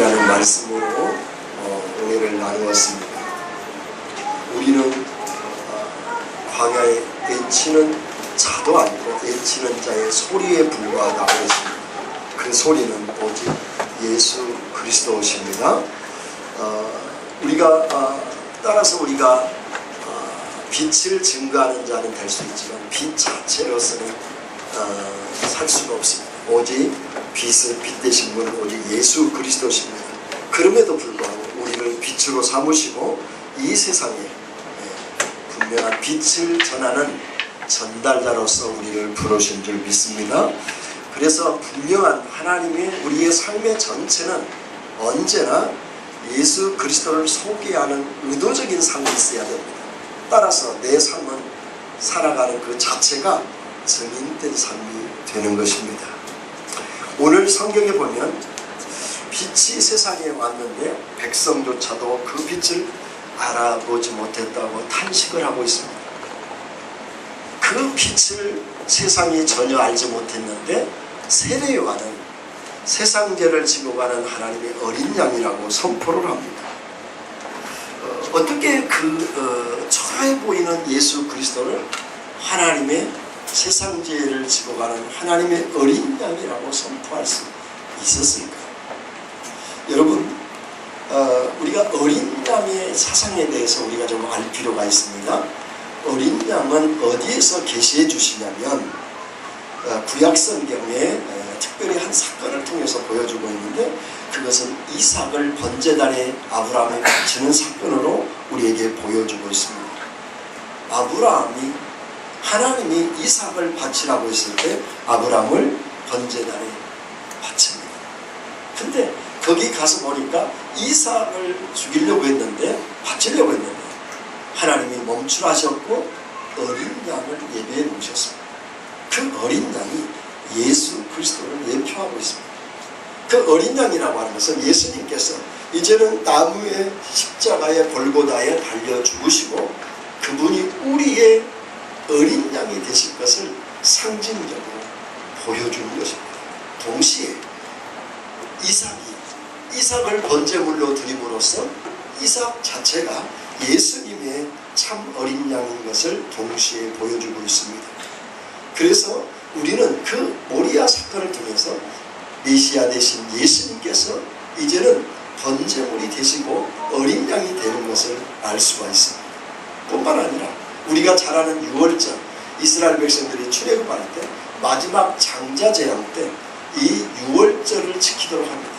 비전이라는 말씀으로 은혜를 나누었습니다. 우리는 광야에 외치는 자도 아니고 외치는 자의 소리에 불과하다고 했습니다. 그 소리는 오직 예수 그리스도십니다. 따라서 우리가 빛을 증거하는 자는 될 수 있지만 빛 자체로서는 살 수가 없습니다. 오직 빛 되신 분은 오직 예수 그리스도십니다. 그럼에도 불구하고 우리를 빛으로 삼으시고 이 세상에 분명한 빛을 전하는 전달자로서 우리를 부르신 줄 믿습니다. 그래서 분명한 하나님의 우리의 삶의 전체는 언제나 예수 그리스도를 소개하는 의도적인 삶이 있어야 됩니다. 따라서 내 삶은 살아가는 그 자체가 증인된 삶이 되는 것입니다. 오늘 성경에 보면 빛이 세상에 왔는데 백성조차도 그 빛을 알아보지 못했다고 탄식을 하고 있습니다. 그 빛을 세상이 전혀 알지 못했는데 세례 요한은 세상 죄를 지고 가는 하나님의 어린 양이라고 선포를 합니다. 어떻게 초라해 보이는 예수 그리스도를 하나님의 세상 죄를 지고 가는 하나님의 어린 양이라고 선포할 수 있었을까? 여러분, 우리가 어린 양의 사상에 대해서 우리가 좀 알 필요가 있습니다. 어린 양은 어디에서 계시해 주시냐면 구약 성경에 특별히 한 사건을 통해서 보여주고 있는데, 그것은 이삭을 번제단에 아브라함에 바치는 사건으로 우리에게 보여주고 있습니다. 하나님이 이삭을 바치라고 했을 때 아브라함을 번제단에 바칩니다. 근데 거기 가서 보니까 이삭을 죽이려고 했는데, 바치려고 했는데 하나님이 멈추라셨고 어린 양을 예배해 놓으셨습니다. 그 어린 양이 예수 그리스도를 예표하고 있습니다. 그 어린 양이라고 하는 것은 예수님께서 이제는 나무의 십자가의 골고다에 달려 죽으시고 그분이 우리의 어린 양이 되실 것을 상징적으로 보여주는 것입니다. 동시에 이삭을 번제물로 드림으로써 이삭 자체가 예수님의 참 어린 양인 것을 동시에 보여주고 있습니다. 그래서 우리는 그 모리아 사건을 통해서 메시아 되신 예수님께서 이제는 번제물이 되시고 어린 양이 되는 것을 알 수가 있습니다. 뿐만 아니라 우리가 잘 아는 유월절, 이스라엘 백성들이 출애굽할 때 마지막 장자 재앙 때 이 유월절을 지키도록 합니다.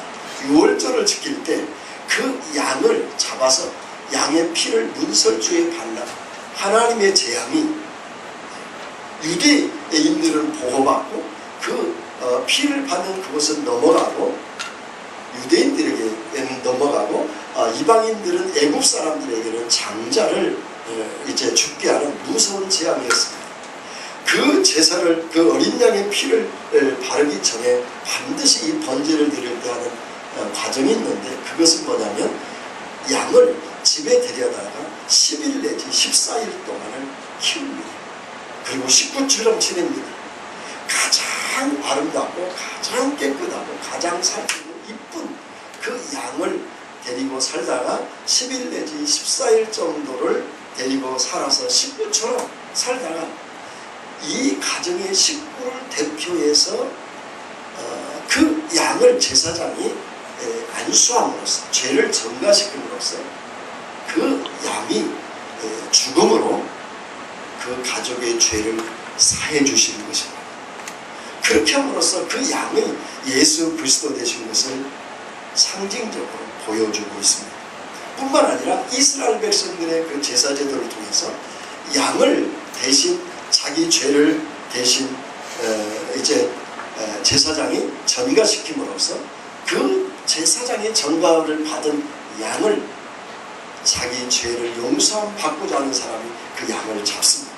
유월절을 지킬 때 그 양을 잡아서 양의 피를 문설주에 발라 하나님의 재앙이 유대인들은 보호받고 그 피를 받는 그곳은 넘어가고 유대인들에게는 넘어가고 이방인들은 애국 사람들에게는 장자를 이제 죽게 하는 무서운 재앙이었습니다. 그 제사를, 그 어린 양의 피를 바르기 전에 반드시 이 번제를 드릴 때 하는 과정이 있는데, 그것은 뭐냐면 양을 집에 데려다가 10일 내지 14일 동안을 키웁니다. 그리고 식구처럼 지냅니다. 가장 아름답고 가장 깨끗하고 가장 살피고 이쁜 그 양을 데리고 살다가 10일 내지 14일 정도를 데리고 살아서 식구처럼 살다가 이 가정의 식구를 대표해서 그 양을 제사장이 안수함으로써 죄를 전가시킴으로써 그 양이 죽음으로 그 가족의 죄를 사해 주시는 것입니다. 그렇게 함으로써 그 양이 예수 그리스도 되신 것을 상징적으로 보여주고 있습니다. 뿐만 아니라 이스라엘 백성들의 그 제사 제도를 통해서 양을 대신 자기 죄를 대신 제사장이 전가시킴으로써 그 제사장의 전가를 받은 양을 자기 죄를 용서함 받고자 하는 사람이 그 양을 잡습니다.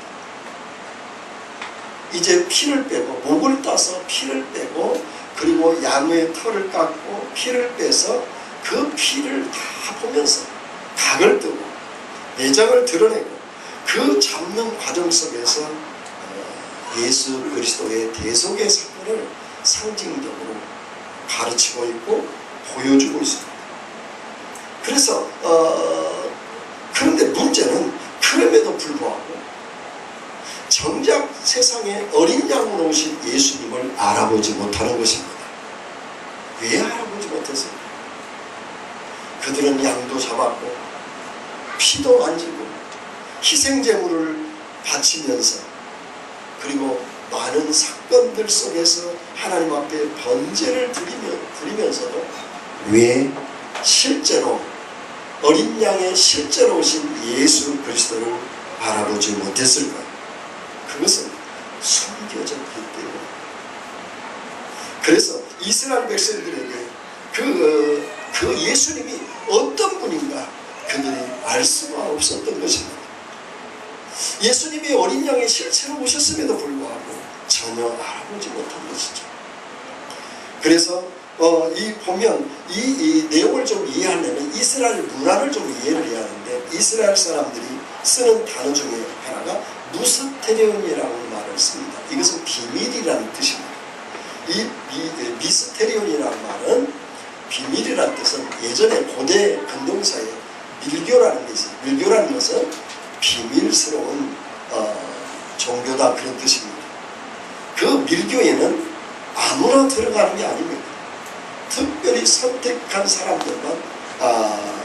이제 피를 빼고 목을 따서 피를 빼고 그리고 양의 털을 깎고 피를 빼서 그 피를 다 보면서 각을 뜨고 내장을 드러내고 그 잡는 과정 속에서 예수 그리스도의 대속의 사건을 상징적으로 가르치고 있고 보여주고 있습니다. 그래서 그런데 문제는 그럼에도 불구하고 정작 세상에 어린 양으로 오신 예수님을 알아보지 못하는 것입니다. 왜 알아보지 못했습니까? 그들은 양도 잡았고 피도 만지고 희생제물을 바치면서 그리고 많은 사건들 속에서 하나님 앞에 번제를 드리면서도 왜 실제로 어린 양의 실제로 오신 예수 그리스도를 바라보지 못했을까요? 그것은 숨겨졌기 때문에. 그래서 이스라엘 백성들에게 그 예수님이 어떤 분인가 그들이 알 수가 없었던 것입니다. 예수님이 어린 양의 실체로 오셨음에도 불구하고 전혀 알아보지 못한 것이죠. 그래서 보면 이 내용을 좀 이해하려면 이스라엘 문화를 좀 이해를 해야 하는데, 이스라엘 사람들이 쓰는 단어 중에 하나가 무스테리온이라는 말을 씁니다. 이것은 비밀이라는 뜻입니다. 이 미스테리온이라는 말은, 비밀이라는 뜻은 예전에 고대 근동사에 밀교라는 게 있어요. 밀교라는 것은 비밀스러운 종교다, 그런 뜻입니다. 그 밀교에는 아무나 들어가는 게 아닙니다. 특별히 선택한 사람들만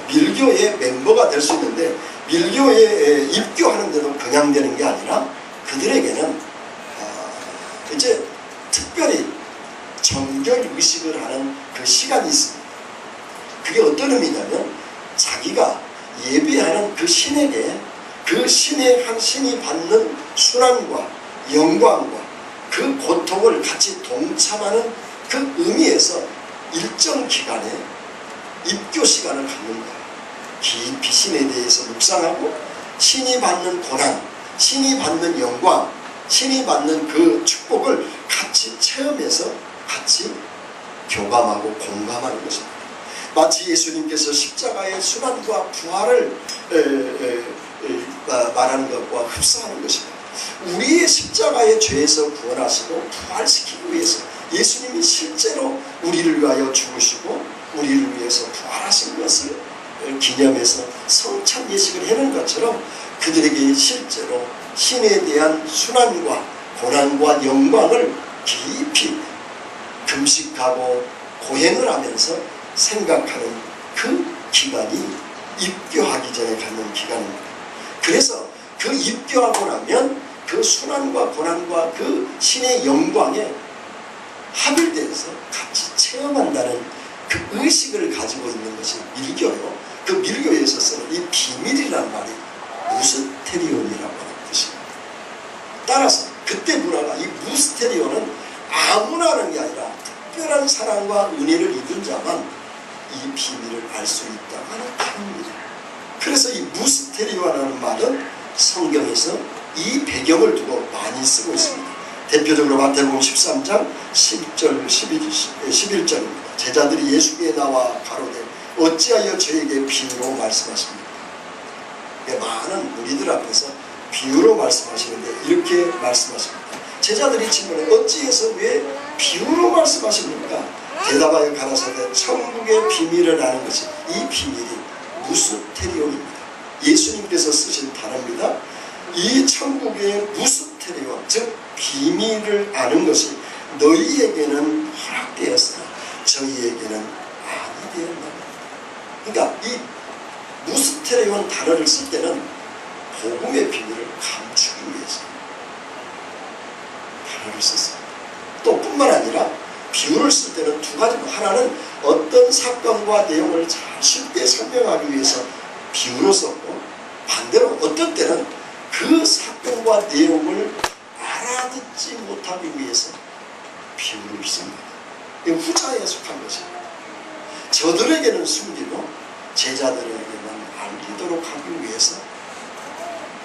밀교의 멤버가 될 수 있는데, 밀교에 입교하는데도 그냥 되는 게 아니라 그들에게는 이제 특별히 정결 의식을 하는 그 시간이 있습니다. 그게 어떤 의미냐면, 자기가 예배하는 그 신에게 그 신이 받는 순환과 영광과 그 고통을 같이 동참하는 그 의미에서 일정 기간에 입교 시간을 갖는 거예요. 깊이 신에 대해서 묵상하고 신이 받는 고난, 신이 받는 영광, 신이 받는 그 축복을 같이 체험해서 같이 교감하고 공감하는 것입니다. 마치 예수님께서 십자가의 순환과 부활을 말하는 것과 흡사하는 것입니다. 우리의 십자가의 죄에서 구원하시고 부활시키기 위해서 예수님이 실제로 우리를 위하여 죽으시고 우리를 위해서 부활하신 것을 기념해서 성찬 예식을 해놓은 것처럼, 그들에게 실제로 신에 대한 순환과 고난과 영광을 깊이 금식하고 고행을 하면서 생각하는 그 기간이 입교하기 전에 갖는 기간입니다. 그래서 그 입교하고 나면 그 순환과 고난과 그 신의 영광에 합일돼서 같이 체험한다는 그 의식을 가지고 있는 것이 밀교요. 그 밀교에 있어서는 이 비밀이라는 말이 무스테리온이라고 하는 뜻입니다. 따라서 그때 문화가, 이 무스테리온은 아무나 하는 게 아니라 특별한 사랑과 은혜를 입은 자만 이 비밀을 알 수 있다고 하는 단어입니다. 그래서 이 무스테리온이라는 말은 성경에서 이 배경을 두고 많이 쓰고 있습니다. 대표적으로 마태복음 13장 10절 11절입니다. 제자들이 예수께 나와 가로되 어찌하여 저에게 비유로 말씀하십니까? 많은 무리들 앞에서 비유로 말씀하시는데 이렇게 말씀하십니다. 제자들이 질문해, 어찌해서 왜 비유로 말씀하십니까? 대답하여 가라사대 천국의 비밀을 아는 것이, 이 비밀이 무스테리온입니다. 예수님께서 쓰신 단어입니다. 이 천국의 무스테리온, 즉 비밀을 아는 것이 너희에게는 허락되었으나 저희에게는 아니 되었나니. 그러니까 이 무스테리온 단어를 쓸 때는 복음의 비밀을 감추기 위해서 단어를 썼습니다. 또 뿐만 아니라 비유를 쓸 때는 두 가지로, 하나는 어떤 사건과 내용을 잘 쉽게 설명하기 위해서 비유로 썼고, 반대로 어떤 때는 그 사건과 내용을 알아듣지 못하기 위해서 비유를 씁니다. 이 후자에 속한 것입니다. 저들에게는 숨기고 제자들에게만 알리도록 하기 위해서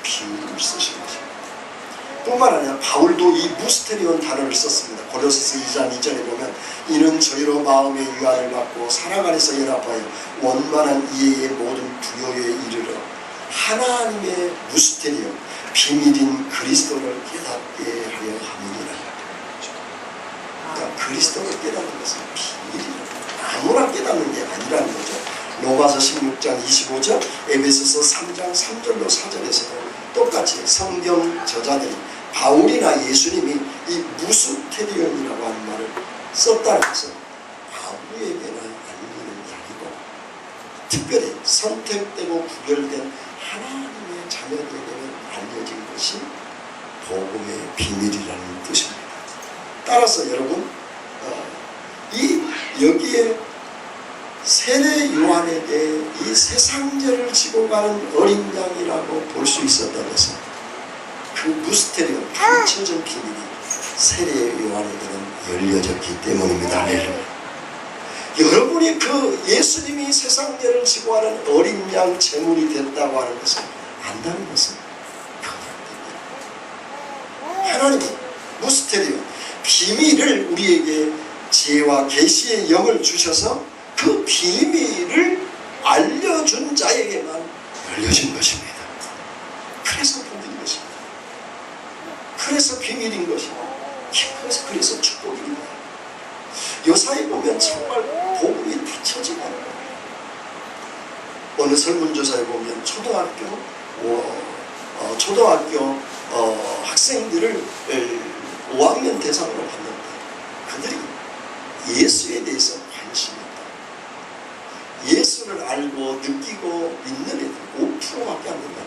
비유를 쓰신 것입니다. 뿐만 아니라 바울도 이 무스테리온 단어를 썼습니다. 고린도서 2장 2절에 보면, 이는 저희로 마음의 위안을 받고 사랑 안에서 연합하여 원만한 이해의 모든 부요에 이르러 하나님의 무스테리온, 비밀인 그리스도를 깨닫게 하려 함이니라. 그러니까 그리스도를 깨닫는 것은 비밀이라, 아무나 깨닫는 게 아니라는 거죠. 로마 로마서 16장 25절, 에베소서 3장 3절로 4절에서도 똑같이 성경 저자들이 바울이나 예수님이 이 무스테리온이라고 하는 말을 썼다는 것은 아무에게나 알리는 이야기고, 특별히 선택되고 구별된 하나님의 자녀들에게는 알려진 것이 복음의 비밀이라는 뜻입니다. 따라서 여러분, 여기에 세례 요한에게 이 세상죄를 지고 가는 어린 양이라고 볼 수 있었던 것은 그 무스테리온, 감춰진 비밀이 세례 요한에게는 열려졌기 때문입니다. 할렐루야. 여러분이 그 예수님이 세상죄를 지고 가는 어린 양 제물이 됐다고 하는 것을 안다는 것은 하나님이 무스테리온, 비밀을 우리에게 지혜와 계시의 영을 주셔서 그 비밀을 알려준 자에게만 열려진 것입니다. 그래서 복인 것입니다. 그래서 비밀인 것입니다. 그래서 축복입니다. 요사이 보면 정말 복음이 닫혀지고 어느 설문조사에 보면 초등학교 학생들을 5학년 대상으로 봤는데 그들이 예수에 대해서 관심이 있다. 예수를 알고 느끼고 믿는 애들 5%밖에 안 된다.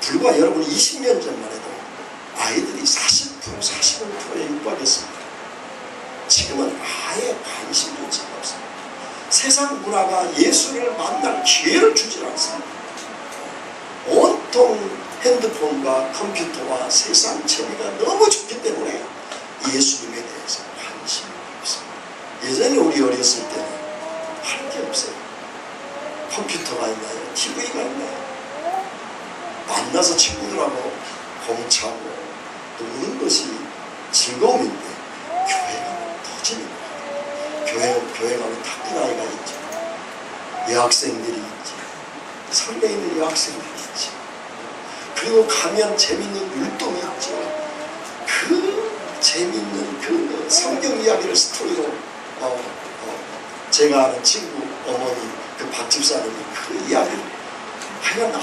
불과 여러분 20년 전만 해도 아이들이 40%, 45%에 육박했습니다. 지금은 아예 관심조차가 없습니다. 세상 문화가 예수를 만날 기회를 주질 않습니다. 온통 핸드폰과 컴퓨터와 세상 재미가 너무 좋기 때문에 예수님에 대해서 관심이 없습니다. 예전에 우리 어렸을 때는 할 게 없어요. 컴퓨터가 있나요? TV가 있나요? 만나서 친구들하고 공차고 노는 것이 즐거움인데 교회 가면 더 재밌고, 교회 가면 탁구나이가 있죠. 여학생들이 있지. 설레이는 여학생들이 있지. 그리고 가면 재밌는 율동이 있죠. 그 재밌는 그 성경 이야기를 스토리로 제가 아는 친구 어머니 그 박집사님이 그 이야기를 하여간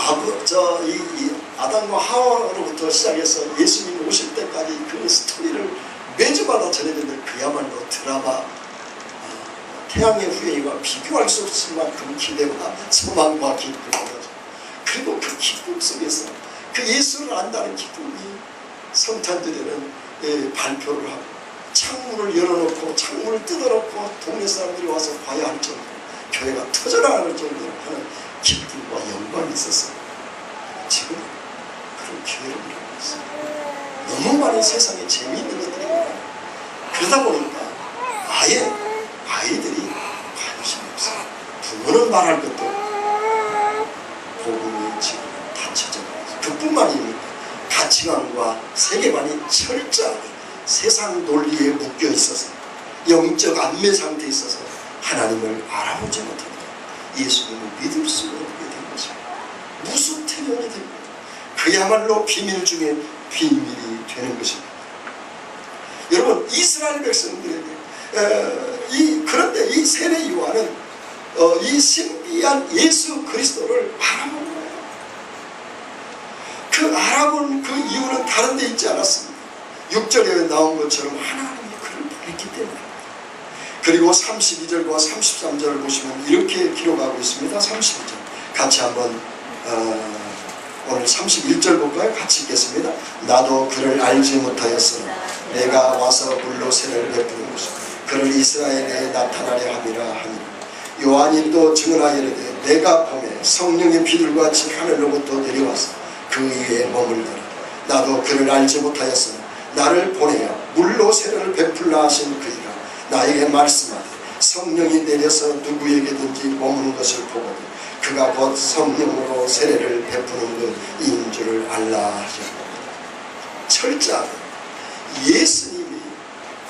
아담과 하와로부터 시작해서 예수님이 오실 때까지 그 스토리를 매주마다 전해주는 그야말로 드라마 태양의 후예와 비교할 수 없을 만큼 기대와 소망과 기쁨을 가져. 그리고 그 기쁨 속에서 그 예수를 안다는 기쁨이 성탄절에는 발표를 하고 창문을 열어놓고 창문을 뜯어놓고 동네 사람들이 와서 봐야 할 정도로 교회가 터져나갈 정도로 하는 기쁨과 영광이 있었어요. 지금 그런 기회를 잃고 있어요. 너무 많은 세상에 재미있는 것들이 많아요. 그러다 보니까 아예 아이들이 관심이 없어요. 부모는 말할 것도 복음이 지금 닫혀져 버렸어요. 그뿐만 아니라 가치관과 세계관이 철저하게 세상 논리에 묶여 있어서 영적 안매 상태에 있어서 하나님을 알아보지 못합니다. 예수님을 믿을 수 없게 된 것입니다. 무스테리온이 됩니다. 그야말로 비밀 중에 비밀이 되는 것입니다. 여러분, 이스라엘 백성들에게 그런데 이 세례 요한은 이 신비한 예수 그리스도를 알아본 거예요. 그 알아본 그 이유는 다른 데 있지 않았습니다. 6절에 나온 것처럼 하나님이 그를 보냈기 때문입니다. 그리고 32절과 33절을 보시면 이렇게 기록하고 있습니다. 32절 같이 한번 오늘 31절 볼까요? 같이 읽겠습니다. 나도 그를 알지 못하였으나 내가 와서 물로 세례를 베푸는 것을 그를 이스라엘에 나타나려 함이라 하니 요한이 또 증언하여 이르되 내가 보매 성령의 비둘같이 하늘로부터 내려와서 그 위에 머물더라. 나도 그를 알지 못하였으나 나를 보내어 물로 세례를 베풀라 하신 그이가 나에게 말씀하되 성령이 내려서 누구에게든지 머무는 것을 보거든 그가 곧 성령으로 세례를 베푸는 것인 줄을 알라 하셨고, 철저하게 예수님이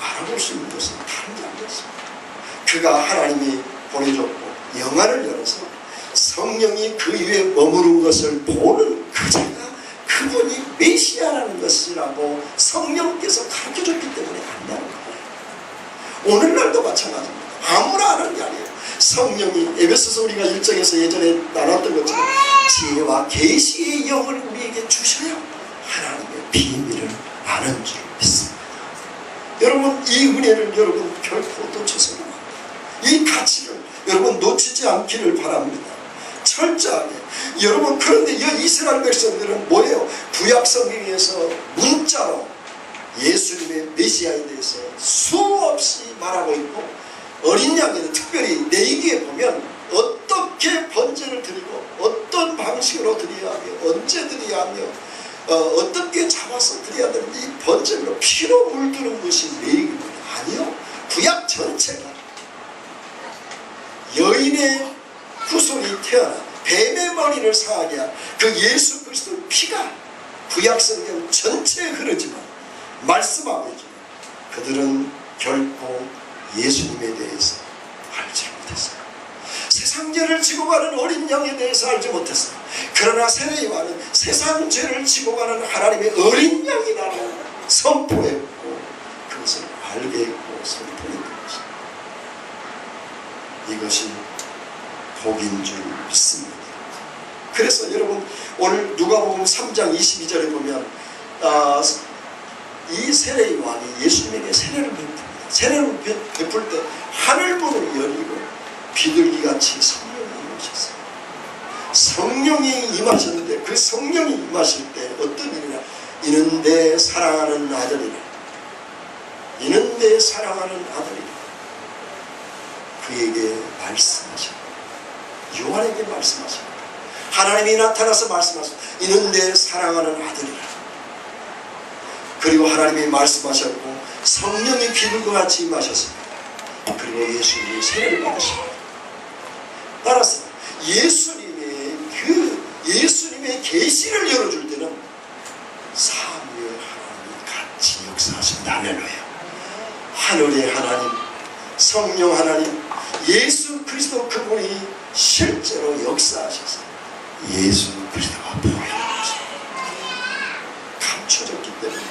알아볼 수 있는 것은 다른 게 아니었습니다. 그가 하나님이 보내줬고 영안을 열어서 성령이 그 위에 머무는 것을 보는 그 자가 그분이 메시아라는 것이라고 성령께서 가르쳐줬기 때문에 안다는 거예요. 오늘날도 마찬가지입니다. 아무나 아는 게 아니에요. 성령이 에베소서 우리가 1장에서 예전에 나눴던 것처럼 지혜와 계시의 영을 우리에게 주셔야 하나님의 비밀을 아는 줄 믿습니다. 여러분, 이 은혜를 여러분 결코 놓쳐서는 안 돼요. 이 가치를 여러분 놓치지 않기를 바랍니다. 철저하게. 여러분, 그런데 이 이스라엘 백성들은 뭐예요? 구약 성경에서 문자로 예수님의 메시아에 대해서 수없이 말하고 있고, 어린 양에는 특별히 레위기에 보면 어떻게 번제를 드리고 어떤 방식으로 드려야 하며 언제 드려야 하며 어떻게 잡아서 드려야 되는지 이 번제로 피로 물드는 것이 레위기입니다. 아니요, 구약 전체가 여인의 후손이 태어나 뱀의 머리를 상하게 한 그 예수 그리스도의 피가 구약 성경 전체에 흐르지만 말씀하고 있지만 그들은 결코 예수님에 대해서 알지 못했어요. 세상 죄를 지고 가는 어린 양에 대해서 알지 못했어요. 그러나 세례요한은 세상 죄를 지고 가는 하나님의 어린 양이라고 선포했고 그것을 알게 했고 선포했던 것입니다. 이것이 복인 줄 믿습니다. 그래서 여러분, 오늘 누가복음 3장 22절에 보면 이 세례요한이 예수님에게 세례를 베풉니다. 세례를 베풀 때 하늘문을 열리고 비둘기같이 성령이 임하셨어요. 성령이 임하셨는데 그 성령이 임하실 때 어떤 일이냐, 이는 내 사랑하는 아들이라, 이는 내 사랑하는 아들이라 그에게 말씀하셨다. 요한에게 말씀하셨다. 하나님이 나타나서 말씀하셨다. 이는 내 사랑하는 아들이라. 그리고 하나님이 말씀하셨고 성령이 비둘기같이 임하셨습니다. 그리고 예수님이 세례를 받으십니다. 따라서 예수님의 계시를 열어줄 때는 삼위의 하나님이 같이 역사하신다. 할렐루야. 하늘의 하나님, 성령 하나님, 예수 그리스도 그분이 실제로 역사하셔서 예수 그리스도가 보이는 것입니다. 감춰졌기 때문에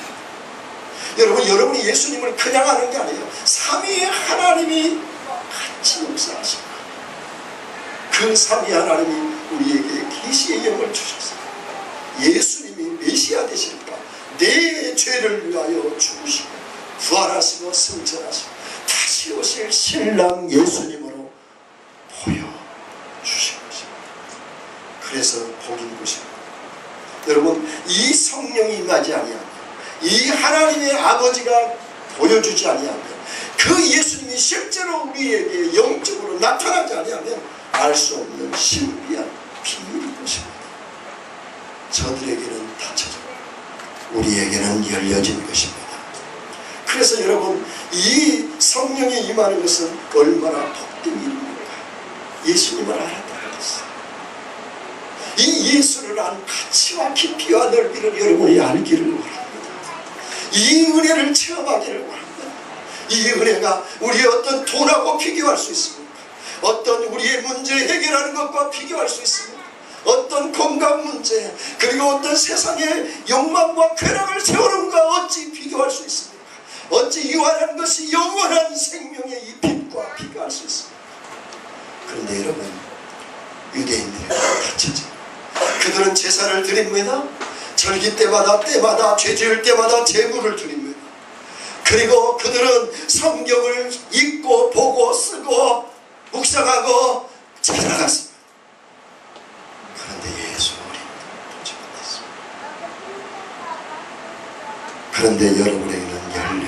여러분이 예수님을 그냥 아는 게 아니에요. 삼위의 하나님이 같이 역사하십니다. 그 삼위 하나님이 우리에게 계시의 영을 주셨어요. 예수님이 메시아 되실까, 내 죄를 위하여 죽으시고 부활하시고 승천하시고 다시 오실 신랑 예수님으로 보여주신 것입니다. 그래서 복인 것입니다. 여러분, 이 성령이 임하지 아니하면, 이 하나님의 아버지가 보여주지 아니하면, 그 예수님이 실제로 우리에게 영적으로 나타나지 아니하면 알 수 없는 신비한 비밀인 것입니다. 저들에게는 닫혀졌고 우리에게는 열려진 것입니다. 그래서 여러분, 이 성령이 임하는 것은 얼마나 복된 일입니까? 예수님을 알았다는 것은, 이 예수를 안 가치와 깊이와 넓이를 여러분이 알기를 원합니다. 이 은혜를 체험하기를 원합니다. 이 은혜가 우리의 어떤 돈하고 비교할 수 있습니까? 어떤 우리의 문제 해결하는 것과 비교할 수 있습니까? 어떤 건강 문제, 그리고 어떤 세상의 욕망과 쾌락을 세우는 것과 어찌 비교할 수 있습니까? 어찌 이와한 것이 영원한 생명의 이 빛과 비교할 수 있습니까? 그런데 여러분, 유대인들이 닫혀져. 그들은 제사를 드립니다. 절기 때마다 죄 지을 때마다 제물을 드립니다. 그리고 그들은 성경을 읽고 보고 쓰고 묵상하고 찾아갔습니다. 그런데 예수 어린 보지 못했습니다. 그런데 여러분에게는 열려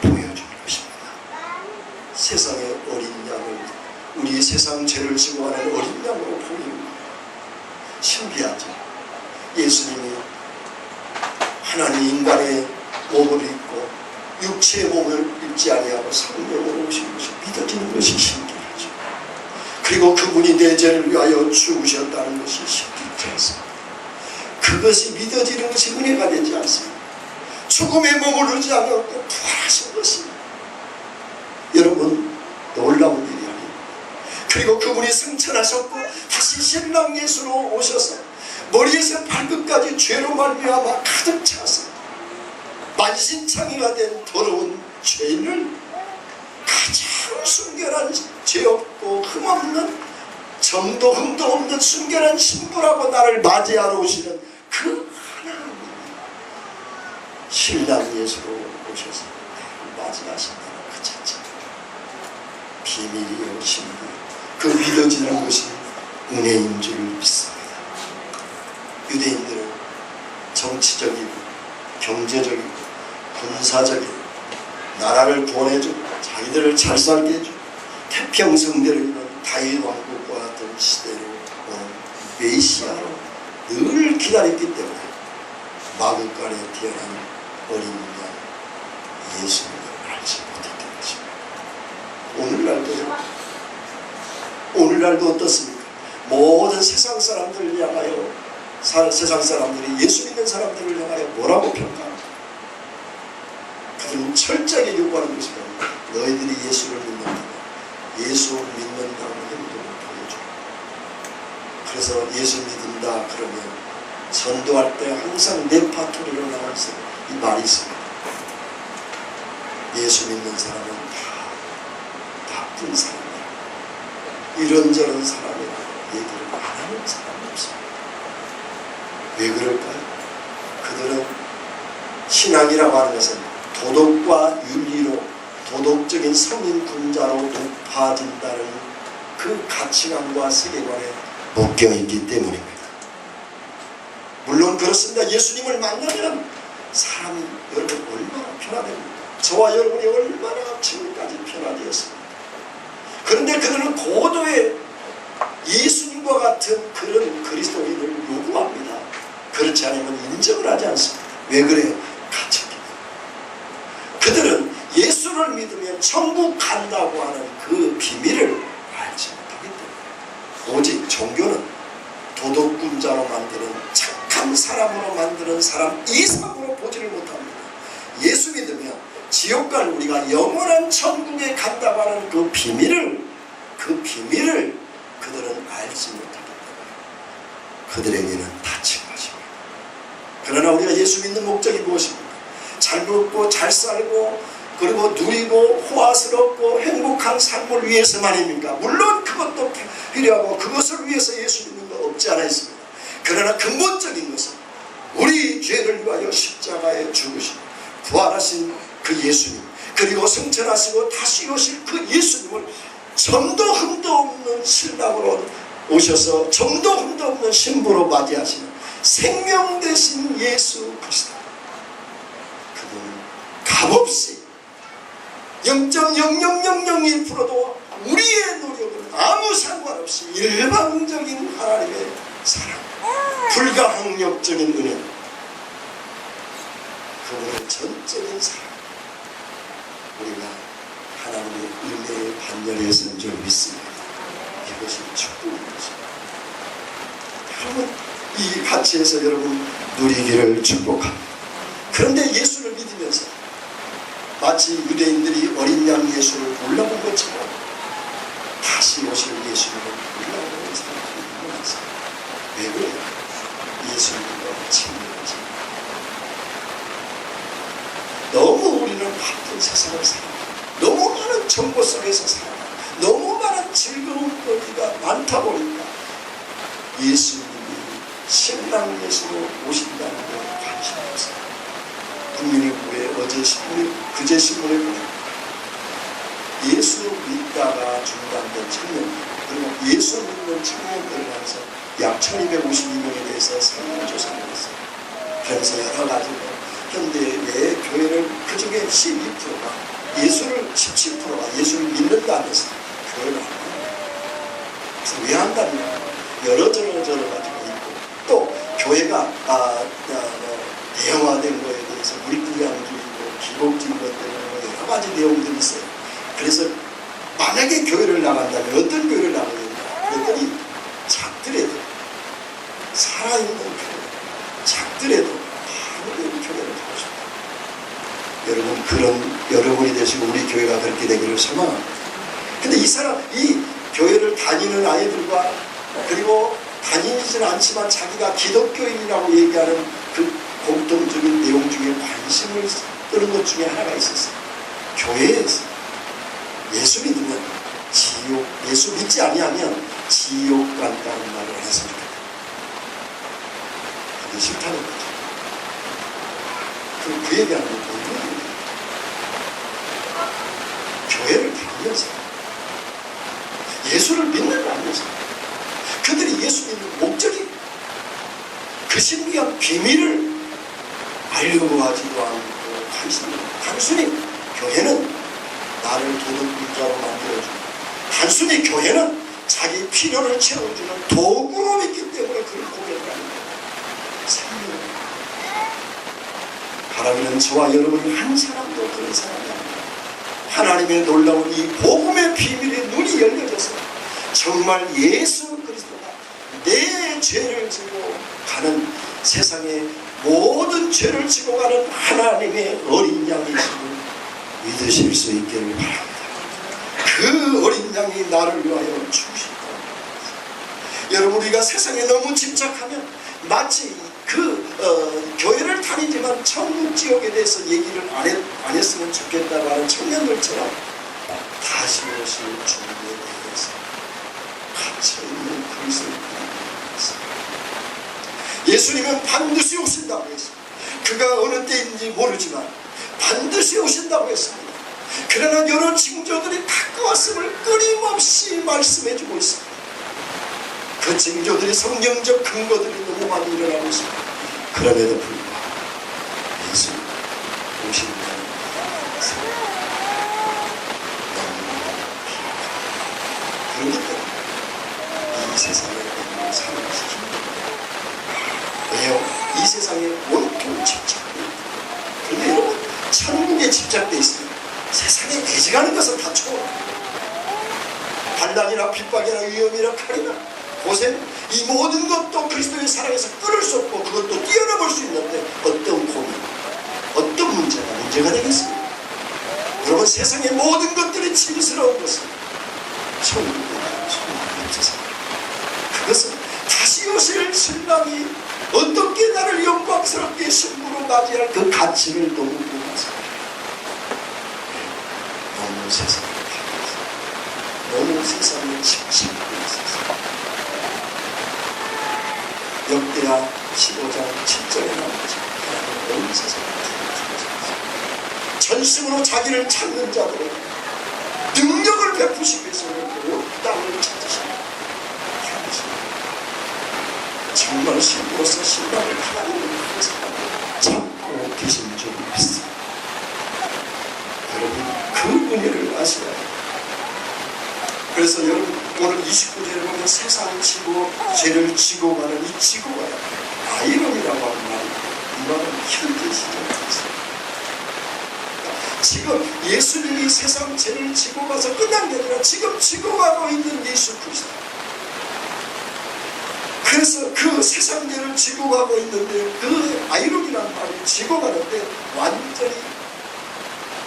보여주는 것입니다. 세상의 어린 양을, 우리 세상 죄를 지고 가는 어린 양으로 보이는 거예요. 신기하죠? 예수님이 하나님 인간의 몸을 입고 육체의 몸을 입지 아니하고 성령으로 오신 것이 믿어지는 것이 신기하죠. 그리고 그분이 내 죄를 위하여 죽으셨다는 것이 신기하지 않습니다. 그것이 믿어지는 것이 은혜가 되지 않습니다. 죽음에 머무르지 않았고 부활하신 것이 여러분 놀라운 일이 아닙니다. 그리고 그분이 승천하셨고 다시 신랑 예수로 오셔서 머리에서 발끝까지 죄로 말미암아 가득 차서 만신창이가 된 더러운 죄인을 가장 순결한 죄 없고 흠없는 점도 흠도 없는 순결한 신부라고 나를 맞이하러 오시는 그 하나님이 신랑 예수로 오셔서 나를 맞이하신다는 그 자체가 비밀이요 신부, 그 믿어지는 것이 은혜인 줄 믿습니다. 유대인들은 정치적이고 경제적이고 군사적이고 나라를 구원해주고 자기들을 잘 살게 해주고 태평성대를 이룬 다윗 왕국과 같은 시대로 오는 메시아로 늘 기다렸기 때문에 마구간에 태어난 어린 양 예수님을 알지 못했던 것입니다. 오늘날도 어떻습니까? 모든 세상 사람들을 향하여 세상 사람들이 예수 믿는 사람들을 향하여 뭐라고 평가합니까? 그들은 철저하게 요구하는 것이 뭐냐? 너희들이 예수를 믿는다. 예수 믿는다는 행동을 보여줘. 그래서 예수 믿는다 그러면 전도할 때 항상 레파토리로 나와서 이 말이 있습니다. 예수 믿는 사람은 다 나쁜 사람이야. 이런저런 사람이라 얘기를 안 하는 사람이 없습니다. 왜 그럴까요? 그들은 신앙이라고 하는 것은 도덕과 윤리로 도덕적인 성인 군자로 높아진다는 그 가치관과 세계관에 묶여있기 때문입니다. 물론 그렇습니다. 예수님을 만나면 사람이 여러분 얼마나 변화됩니까? 저와 여러분이 얼마나 지금까지 변화되었습니까? 그런데 그들은 고도의 예수님과 같은 그런 그리스도인을 요구합니다. 그렇지 않으면 인정을 하지 않습니다. 왜 그래요? 갇혔기 때문에. 그들은 예수를 믿으면 천국 간다고 하는 그 비밀을 알지 못하기 때문에 오직 종교는 도덕군자로 만드는 착한 사람으로 만드는 사람 이상으로 보지를 못합니다. 예수 믿으면 지옥 갈 우리가 영원한 천국에 간다고 하는 그 비밀을 그들은 알지 못하기 때문에 그들에게는 닫힌 것입니다. 그러나 우리가 예수 믿는 목적이 무엇입니까? 잘 먹고 잘 살고 그리고 누리고 호화스럽고 행복한 삶을 위해서만입니까? 물론 그것도 필요하고 그것을 위해서 예수 믿는 거 없지 않아 있습니다. 그러나 근본적인 것은 우리 죄를 위하여 십자가에 죽으시고 부활하신 그 예수님, 그리고 성천하시고 다시 오실 그 예수님을 점도 흠도 없는 신랑으로 오셔서 점도 흠도 없는 신부로 맞이하시는 생명 되신 예수 그리스도, 그분은 값없이 0.00001%도 우리의 노력은 아무 상관없이 일방적인 하나님의 사랑, 불가항력적인 은혜, 그분의 전적인 사랑, 우리가 하나님의 은혜의 반열에 선 줄 믿습니다. 이것이 축복인 것입니다. 여러분 이 가치에서 여러분 누리기를 축복합니다. 그런데 예수를 믿으면서 마치 유대인들이 어린 양 예수를 몰라본 것처럼 다시 오실 예수님을 몰라보는 사람들이 있는 것 같습니다. 왜 그래요? 예수님과 친밀하지. 너무 우리는 바쁜 세상을 살아요. 너무 많은 정보 속에서 살아요. 너무 많은 즐거운 거리가 많다 보니까 예수님이 신랑 예수로 오신다는 데 관심이 없어요. 국민의국에 그제 신문에 보니까 예수 믿다가 중단된 청년, 그리고 예수 믿는 청년들을 향해서 약 1252명에 대해서 설문조사를 했어요. 그래서 여러 가지로 현대의 내 교회를 그중에 12%가 예수를 17%가 예수를 믿는다 해서 교회를 안 합니다. 그래서 왜 한다면 여러저러 가지고 있고 또 교회가 대형화된 거에 대해서 물불량주의고 기복주의 것들은 여러 가지 내용들이 있어요. 그래서 만약에 교회를 나간다면 어떤 교회를 나가느냐, 그랬더니 작더라도 살아있는 교회, 작더라도 바로 교회를 가고 싶다. 여러분 그런 여러분이 되시고 우리 교회가 그렇게 되기를 소망합니다. 근데 이 교회를 다니는 아이들과 그리고 다니지는 않지만 자기가 기독교인이라고 얘기하는 그 공통적인 내용 중에 관심을 끄는 것 중에 하나가 있었어요. 교회에서 예수 믿으면 지옥, 예수 믿지 아니하면 지옥 간다는 말을 했으면 좋겠다. 그게 싫다는 거죠. 그럼 그 얘기하는 게 뭐예요? 교회를 다니면서 예수를 믿는 거 아니면서 그들이 예수 믿는 목적이 그 신비한 비밀을 알려고 하지도 않고 단순히 교회는 나를 도둑질자로 만들어주고 단순히 교회는 자기 필요를 채워주는 도구로 믿기 때문에 그걸 고백하는 거예요. 하나님은 저와 여러분이 한 사람도 그런 사람이 아닙니다. 하나님의 놀라운 이 복음의 비밀의 눈이 열려져서 정말 예수 그리스도가 내 죄를 지고 가는 세상의 모든 죄를 지고 가는 하나님의 어린 양이심을 믿으실 수 있기를 바랍니다. 그 어린 양이 나를 위하여 죽으셨다. 여러분, 우리가 세상에 너무 집착하면 마치 교회를 다니지만 천국 지옥에 대해서 얘기를 안 했으면 좋겠다고 하는 청년들처럼 다시 오실 주님에 대해서 갇혀있는 그리스도를 믿습니다. 예수님은 반드시 오신다고 했습니다. 그가 어느 때인지 모르지만 반드시 오신다고 했습니다. 그러나 여러 징조들이 가까웠음을 끊임없이 말씀해주고 있습니다. 그 징조들이 성경적 근거들이 너무 많이 일어나고 있습니다. 그럼에도 불구하고 예수님 오신다는 그렇기 때문에 이 세상에 있는 살아계십니다. 왜요? 이 세상에 온통 집착되어 있다. 그런데 여러분, 천국에 집착되어 있습니다. 세상에 애지가는 것은 다 초월합니다. 반란이나 핍박이나 위험이나 칼이나 고생, 이 모든 것도 그리스도의 사랑에서 끊을 수 없고 그것도 뛰어넘을 수 있는데 어떤 고민, 어떤 문제가 되겠습니까? 여러분, 세상의 모든 것들이 짐스러운 것은 천국에 없어서 그것은 다시 오실 신랑이 어떻게 나를 영광스럽게 신부로 맞이할 그 가치를 너무 몰라서 너무 세상에 너무 세상에 집착하고 있어서 역대하 15장 7절에 나오죠. 하나님은 온 세상을 전심으로 자기를 찾는 자들에게 능력을 베푸시기 위해서 온 땅을 찾으십니다. 정말 신부로서 신랑을 하나님을 위해서 참고 계신 줄 믿습니다. 여러분, 그 은혜를 아셔야 해요. 그래서 여러분, 오늘 29절에 보면 세상 지고 죄를 지고 가는 이 지고가 아이론이라고 하는 말이 이 말은 현재 시점에 있습니다. 지금 예수님이 세상 죄를 지고 가서 끝난 게 아니라 지금 지고 가고 있는 예수 그리스도. 그래서 그 세상 죄를 지고 가고 있는데 그 아이론이라는 말이 지고 가는데 완전히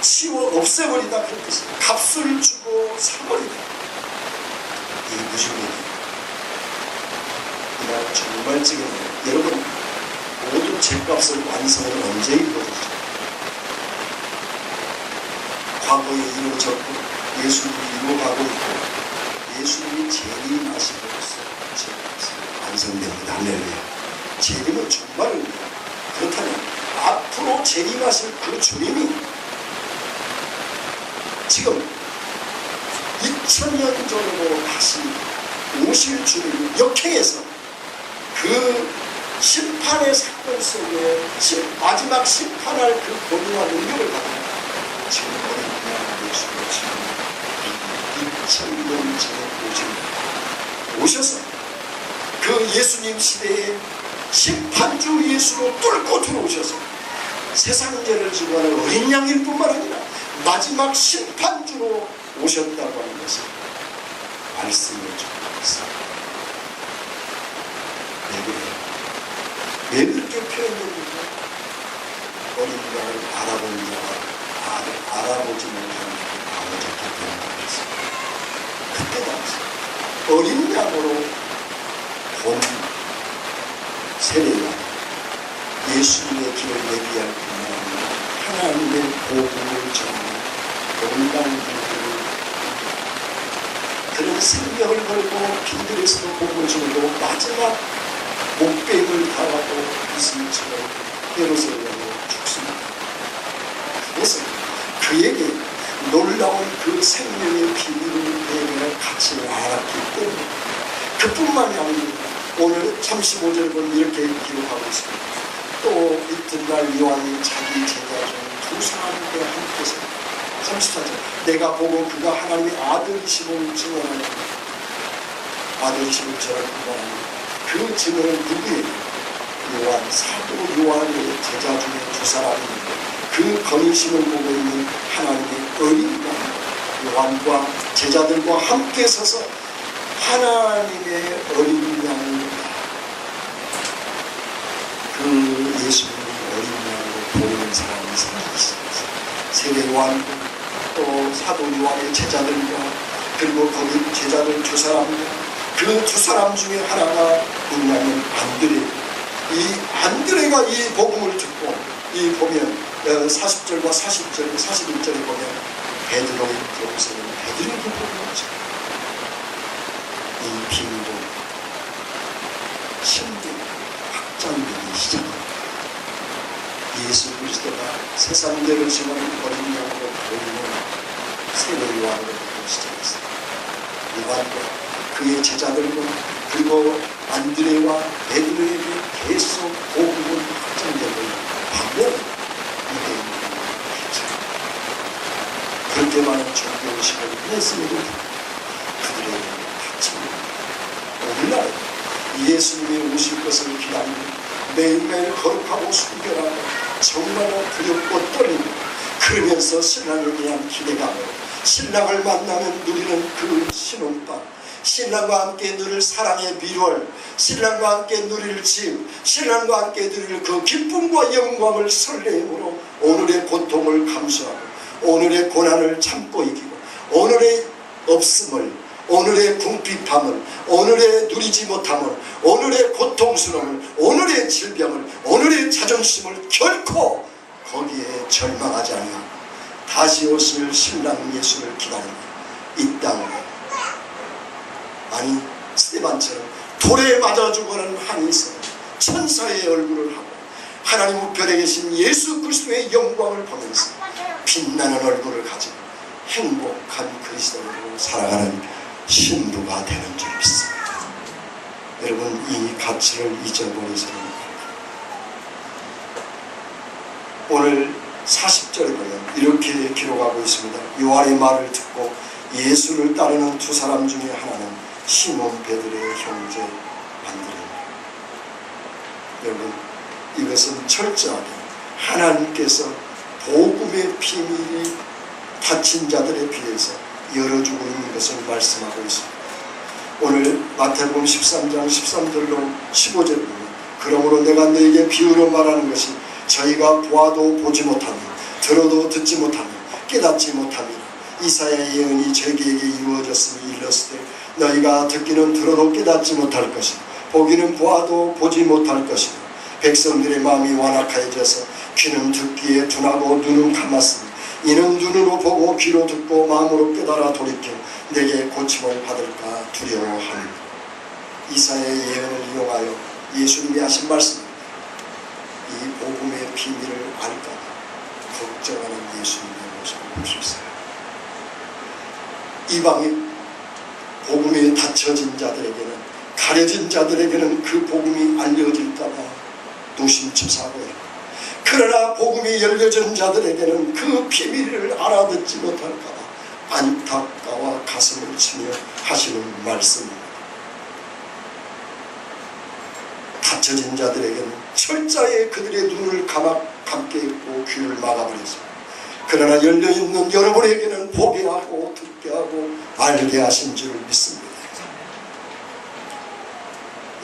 치워 없애버리다 그런 뜻입니다. 값을 주고 사버리다. 이 무슨 얘기예요? 그냥 정말 지금 여러분 모든 죄값을 완성은 언제 이루어지죠? 과거에 이루어졌고 예수님이 이루어가고 있고 예수님이 재림하심으로써 죄값은 완성됩니다. 할렐루야. 재림은 정말 그렇다면 앞으로 재림하실 그 주님이 지금 2000년 전으로 다시 오실 주님이 역행해서 그 심판의 사건 속에 마지막 심판할 그 권위와 능력을 가지고 지금 어린 예수가 지금 2000년 전에 오셔서 그 예수님 시대에 심판주 예수로 뚫고 들어오셔서 세상 죄를 지고 하는 어린 양일 뿐만 아니라 마지막 심판주로 오셨다고 하는 것을 말씀을 주고 있습니다. 왜 그래요? 왜 그렇게 표현됩니까? 어린 양을 알아본 자가 알아보지 못하는 아버졌기 때문에 그렇습니다. 그때 당시 어린 양으로 본 세례가 예수님의 길을 예비할 뿐만 아니라 하나님의 복음을 전하는 온당들을 그 복음을 주고도 마지막 목배임을 당하고 이슬처럼 예루살렘에 죽습니다. 그래서 그에게 놀라운 그 생명의 비밀을 내가 같이 알았기 때문에 그뿐만이 아닙니다. 오늘 35절을 보면 이렇게 기록하고 있습니다. 또 이튿날 요한이 자기 제자 중 두 사람과 함께서 34절 내가 보고 그가 하나님의 아들이심을 증언하니 아들이심을 증언하니 그 증언은 누구예요? 요한, 사도 요한의 제자 중에 두 사람입니다. 그 거니심을 보고 있는 하나님의 어린 양 요한과 제자들과 함께 서서 하나님의 어린 양을 그 예수님의 어린 양으로 보이는 사람이 생기기 시작했어요. 세례 요한 또 사도 요한의 제자들과 그리고 거기 제자들 두 사람과 그 두 사람 중에 하나가 누구냐면 안드레. 이 안드레가 이 복음을 듣고 이 보면 40절과 40절, 41절에 보면 베드로의 동생은 베드로의 복음을 듣고 이 비밀도 신비 확장되기 시작합니다. 예수 그리스도가 세상대를 지나는 어린 양으로 보이는 세례 요한으로 보기 시작했습니다. 요한과 그의 제자들과 그리고 안드레와 베드로에게 계속 복음을 확장되고 반면 유대인들이 했죠. 그렇게 많은 종교의식을 했음에도 그들에게 다칩니다. 오늘날 예수님이 오실 것을 기다리고 매일매일 거룩하고 순결하고 정말로 두렵고 떨리고 그러면서 신랑에 대한 기대감으로 신랑을 만나면 누리는 그 신혼방, 신랑과 함께 누릴 사랑의 비롤, 신랑과 함께 누릴 집, 신랑과 함께 누릴 그 기쁨과 영광을 설레임으로 오늘의 고통을 감수하고 오늘의 고난을 참고 이기고 오늘의 없음을, 오늘의 궁핍함을, 오늘의 누리지 못함을, 오늘의 고통스러움을, 오늘의 질병을, 오늘의 자존심을 결코 거기에 절망하지 아니하고 다시 오실 신랑 예수를 기다리며 이 땅에 아니 스데반처럼 돌에 맞아 죽어가는 한이 있어 천사의 얼굴을 하고 하나님 우편에 계신 예수 그리스도의 영광을 보면서 빛나는 얼굴을 가지고 행복한 그리스도인으로 살아가는 신부가 되는 줄 믿습니다. 여러분 이 가치를 잊어버리시는 오늘 40절에 보면 이렇게 기록하고 있습니다. 요한의 말을 듣고 예수를 따르는 두 사람 중에 하나는 시몬 베드로의 형제 안드레입니다. 여러분 이것은 철저하게 하나님께서 복음의 비밀이 닫힌 자들에 비해서 열어주고 있는 것을 말씀하고 있습니다. 오늘 마태복음 13장 13절로 15절을 보면 그러므로 내가 너에게 비유로 말하는 것이 저희가 보아도 보지 못하며 들어도 듣지 못하며 깨닫지 못하며 이사야의 예언이 저희에게 이루어졌으니 이르렀을 때 너희가 듣기는 들어도 깨닫지 못할 것이고 보기는 보아도 보지 못할 것이고 백성들의 마음이 완악하여져서 귀는 듣기에 둔하고 눈은 감았으니 이는 눈으로 보고 귀로 듣고 마음으로 깨달아 돌이켜 내게 고침을 받을까 두려워합니다. 이사야의 예언을 이용하여 예수님이 하신 말씀입니다. 이 복음의 비밀을 알까 걱정하는 예수님의 모습을 볼 수 있어요. 이방인 복음이 닫혀진 자들에게는 가려진 자들에게는 그 복음이 알려질까봐 노심초사하고요. 그러나 복음이 열려진 자들에게는 그 비밀을 알아듣지 못할까봐 안타까워 가슴을 치며 하시는 말씀입니다. 닫혀진 자들에게는 철저히 그들의 눈을 감게 했고 귀를 막아버렸습니다. 그러나 열려있는 여러분에게는 보게 하고 듣게 하고 알게 하신 줄 믿습니다.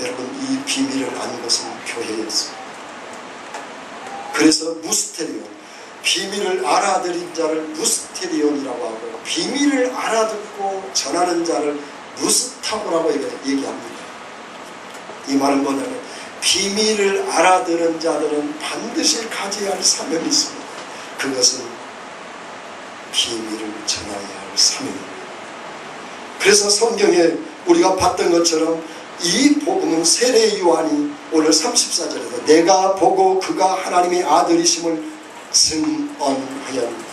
여러분 이 비밀을 안 것은 교회였습니다. 그래서 무스테리온, 비밀을 알아들인 자를 무스테리온이라고 하고 비밀을 알아듣고 전하는 자를 무스타고라고 얘기합니다. 이 말은 뭐냐면 비밀을 알아들은 자들은 반드시 가져야 할 사명이 있습니다. 그것은 비밀을 전해야 할 사명입니다. 그래서 성경에 우리가 봤던 것처럼 이 복음은 세례 요한이 오늘 34절에서 내가 보고 그가 하나님의 아들이심을 증언하였느니라.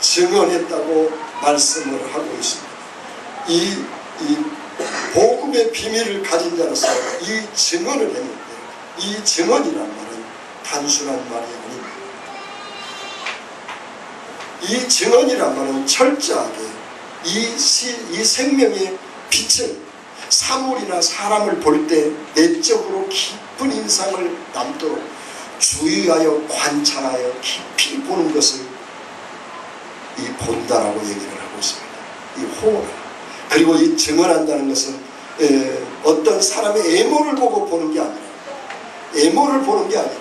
증언했다고 말씀을 하고 있습니다. 이 복음의 비밀을 가진 자로서 이 증언을 했는데, 이 증언이란 말은 단순한 말이 아닙니다. 이 증언이란 말은 철저하게 이 생명의 빛을 사물이나 사람을 볼 때 내적으로 깊은 인상을 남도록 주의하여 관찰하여 깊이 보는 것을 이 본다라고 얘기를 하고 있습니다. 이 호라. 그리고 이 증언한다는 것은 어떤 사람의 애모를 보고 보는 게 아니라, 애모를 보는 게 아니라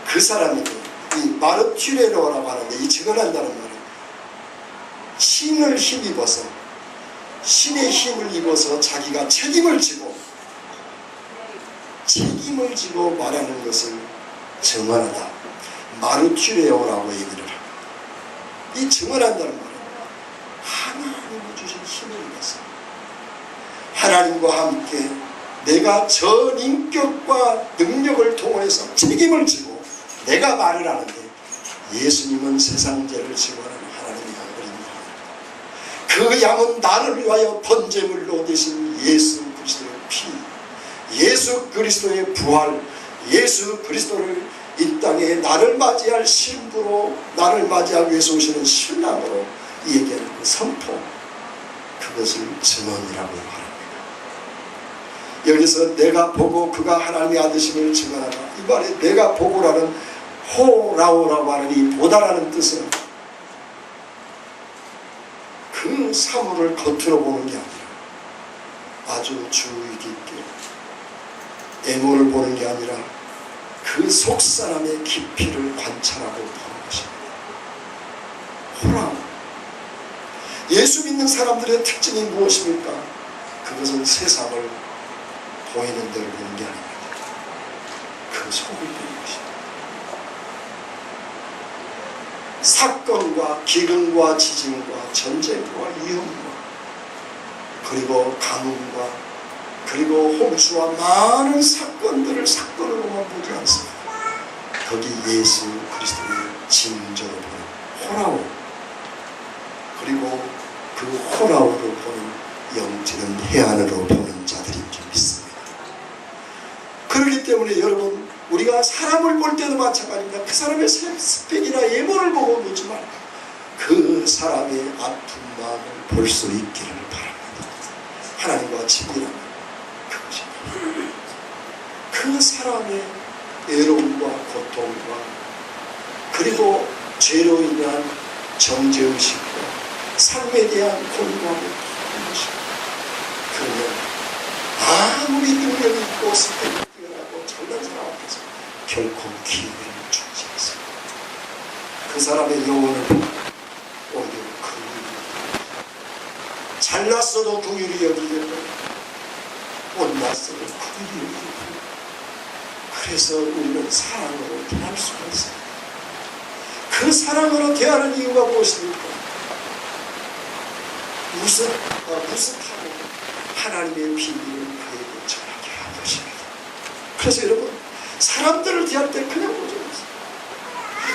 그 사람에게 이 마르티레로라고 하는데, 이 증언한다는 말은 신을 힘입어서, 신의 힘을 입어서 자기가 책임을 지고 말하는 것을 증언하다, 마르티레오라고 얘기를 합니다. 이 증언한다는 말은 하나님이 주신 힘을 입어서 하나님과 함께 내가 전 인격과 능력을 동원해서 책임을 지고 내가 말을 하는데, 예수님은 세상 죄를 지고하는 하나님의 양들입니다. 그 양은 나를 위하여 번제물로 되신 예수 그리스도의 피, 예수 그리스도의 부활, 예수 그리스도를 이 땅에 나를 맞이할 신부로, 나를 맞이하기 위해서 오시는 신랑으로 얘기하는 그 선포, 그것을 증언이라고 말합니다. 여기서 내가 보고 그가 하나님의 아들심을 증언하라, 이 말에 내가 보고라는 호라오라고 하는 이 보다라는 뜻은 그 사물을 겉으로 보는 게 아니라 아주 주의 깊게 애모를 보는 게 아니라 그 속사람의 깊이를 관찰하고 보는 것입니다. 호라오. 예수 믿는 사람들의 특징이 무엇입니까? 그것은 세상을 보이는 대로 보는 게 아닙니다. 그 속을 보는 것입니다. 사건과 기근과 지진과 전쟁과 위험과 그리고 가뭄과 그리고 홍수와 많은 사건들을 사건으로만 보지 않습니다. 거기 예수 그리스도의 징조로 보는 호라오, 그리고 그 호라오로 보는 영적인 해안으로 보는 자들인 줄 믿습니다. 그렇기 때문에 여러분, 우리가 사람을 볼 때도 마찬가지입니다. 그 사람의 스펙이나 예모를 보고 보지 말고 그 사람의 아픈 마음을 볼 수 있기를 바랍니다. 하나님과 친밀한 그것입니다. 그 사람의 애로움과 고통과 그리고 죄로 인한 정죄의식과 삶에 대한 공부하고 하는 것입니다. 그러면 아무리 능력이 있고 스펙이 뛰어나고 잘난 사람 앞에서 결코 기회를 주지 않습니다. 그 사람의 영혼을 오히려 잘났어도 긍휼히 여기겠고 못났어도 긍휼히 여기겠고, 그래서 우리는 사랑으로 대할 수가 있습니다. 그 사랑으로 대하는 이유가 무엇입니까? 무습하고 하나님의 비밀을 그에게 전하게 한 것입니다. 그래서 여러분, 사람들을 대할 때 그냥 보지 마세요.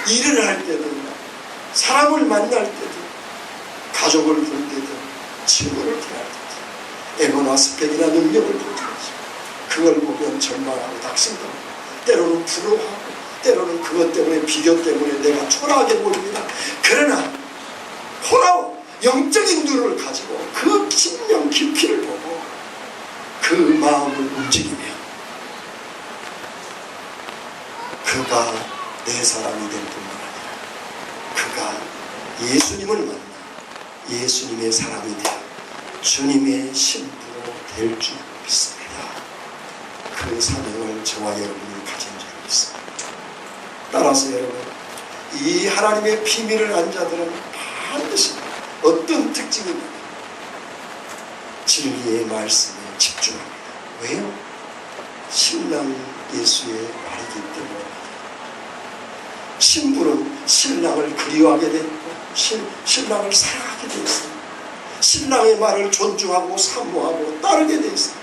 일을 할 때든 사람을 만날 때든 가족을 볼 때든 친구를 대할 때든 애고나 스펙이나 능력을 보지 마세요. 그걸 보면 절망하고 낙심하고 때로는 부러워하고 때로는 그것 때문에 비교 때문에 내가 초라하게 보입니다. 그러나 호라오 영적인 눈을 가지고 그 심령 깊이를 보고 그 마음을 움직이며 그가 내 사람이 될 뿐만 아니라 그가 예수님을 만나 예수님의 사람이 되어 주님의 신부로 될 줄 믿습니다. 그 사명을 저와 여러분이 가진 줄 믿습니다. 따라서 여러분, 이 하나님의 비밀을 안 자들은 반드시 어떤 특징이 있느냐? 진리의 말씀에 집중합니다. 왜요? 신랑 예수의 말이기 때문입니다. 신부는 신랑을 그리워하게 되고 신랑을 사랑하게 되어 있습니다. 신랑의 말을 존중하고 사모하고 따르게 돼 있어요.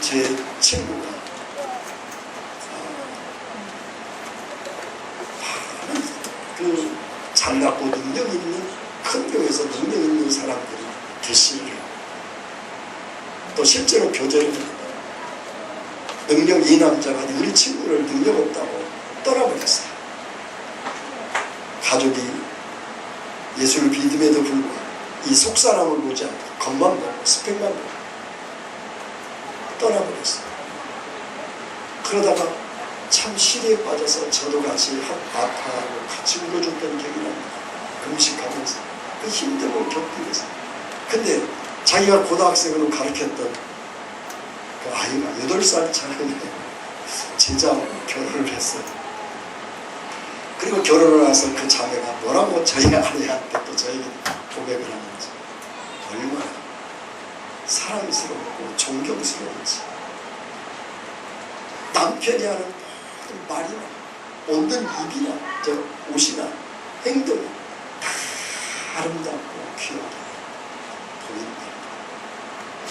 제 친구가 그 잘났고 능력 있는 큰 교회에서 능력 있는 사람들이 대시를 해요. 또 실제로 교제를 해요. 능력 이 남자가 우리 친구를 능력 없다고 떠나버렸어요. 가족이 예수를 믿음에도 불구하고 이 속사람을 보지 않고 겉만 보고 스펙만 보고 떠나버렸어요. 그러다가 참 시리에 빠져서 저도 같이 아파하고 같이 울어줬던 기억이 납니다. 금식하면서 그 힘듦을 겪기 위해서. 근데 자기가 고등학생으로 가르쳤던 그 아이가 8살 차이에 제자하고 결혼을 했어요. 그리고 결혼을 해서 그 자매가 뭐라고 저희 아내한테 또 저에게 고백을 하는지, 얼마나 사랑스럽고 존경스러운지, 남편이 하는 모든 말이나 옷는 입이나 저 옷이나 행동이 다 아름답고 귀하게 보인다.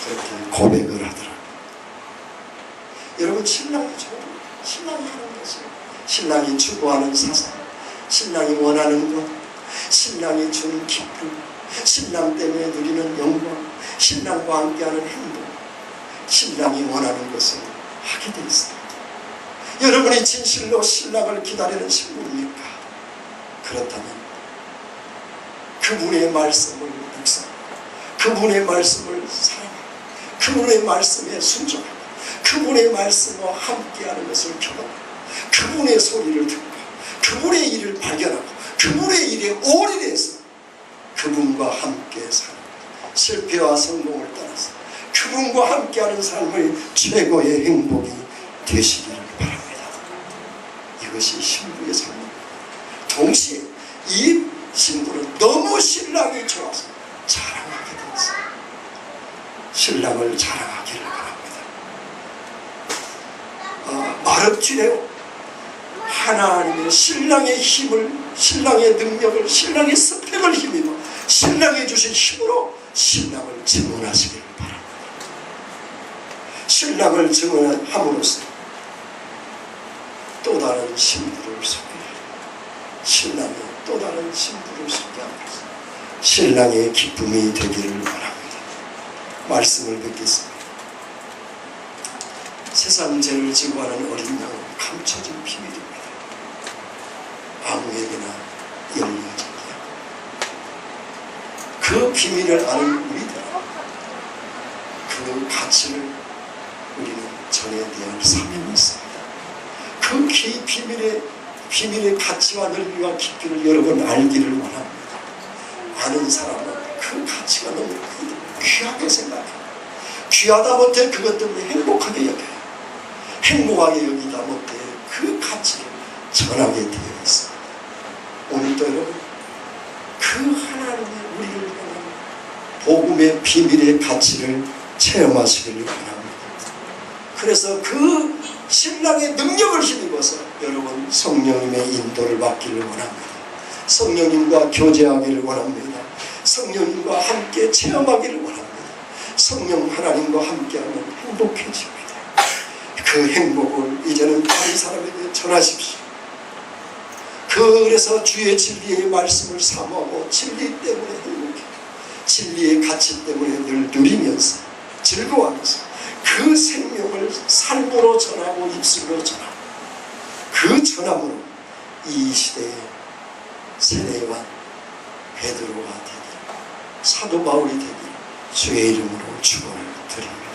그렇게 고백을 하더라고요. 여러분, 신랑이 좋은, 신랑이 하는 것을, 신랑이 추구하는 사상, 신랑이 원하는 것, 신랑이 주는 기쁨, 신랑 때문에 누리는 영광, 신랑과 함께하는 행복, 신랑이 원하는 것을 하게 돼 있습니다. 여러분이 진실로 신랑을 기다리는 신부입니까? 그렇다면 그분의 말씀을 묵상하고, 그분의 말씀을 사랑하고, 그분의 말씀에 순종하고, 그분의 말씀과 함께하는 것을 경험하고, 그분의 소리를 듣고, 그분의 일을 발견하고, 그분의 일에 올인해서 그분과 함께 사는, 실패와 성공을 떠나서 그분과 함께하는 삶의 최고의 행복이 되시기를 바랍니다. 이것이 신부의 삶입니다. 동시에 이 신부는 너무 신랑이 좋아서 자랑하게 됐어요. 신랑을 자랑하기를 바랍니다. 마르티레오, 하나님의 신랑의 힘을, 신랑의 능력을, 신랑의 스펙을 힘입어 신랑이 주신 힘으로 신랑을 증언하시기를 바랍니다. 신랑을 증언함으로써 또 다른 신부를 소개하고, 신랑이 또 다른 신부를 소개함으로써 신랑의 기쁨이 되기를 바랍니다. 말씀을 듣겠습니다. 세상 죄를 지고 하는 어린 양은 감춰진 비밀입니다. 아무에게나 열려집니다. 그 비밀을 아는 우리들, 그 가치를 우리는 전해야 할 사명이 있습니다. 그 비밀의 가치와 넓이와 깊이를 여러분 알기를 원합니다. 아는 사람은 그 가치가 너무 귀하게 생각해요. 귀하다 못해 그것 때문에 행복하게 여겨요. 행복하게 여기다 못해 그 가치를 전하게 되어 있습니다. 오늘도 여러분, 그 하나님의 우리를 향한 복음의 비밀의 가치를 체험하시기를 바랍니다. 그래서 그 신랑의 능력을 힘입어서 여러분 성령님의 인도를 받기를 원합니다. 성령님과 교제하기를 원합니다. 성령님과 함께 체험하기를 원합니다. 성령 하나님과 함께하면 행복해집니다. 그 행복을 이제는 다른 사람에게 전하십시오. 그래서 주의 진리의 말씀을 사모하고 진리 때문에 행복해, 진리의 가치 때문에 늘 누리면서 즐거워하면서 그 생명을 삶으로 전하고 입술로 전하고, 그 전함으로 이 시대의 세례요한, 베드로가 되기를, 사도 바울이 되기를 주의 이름으로 축원을 드립니다.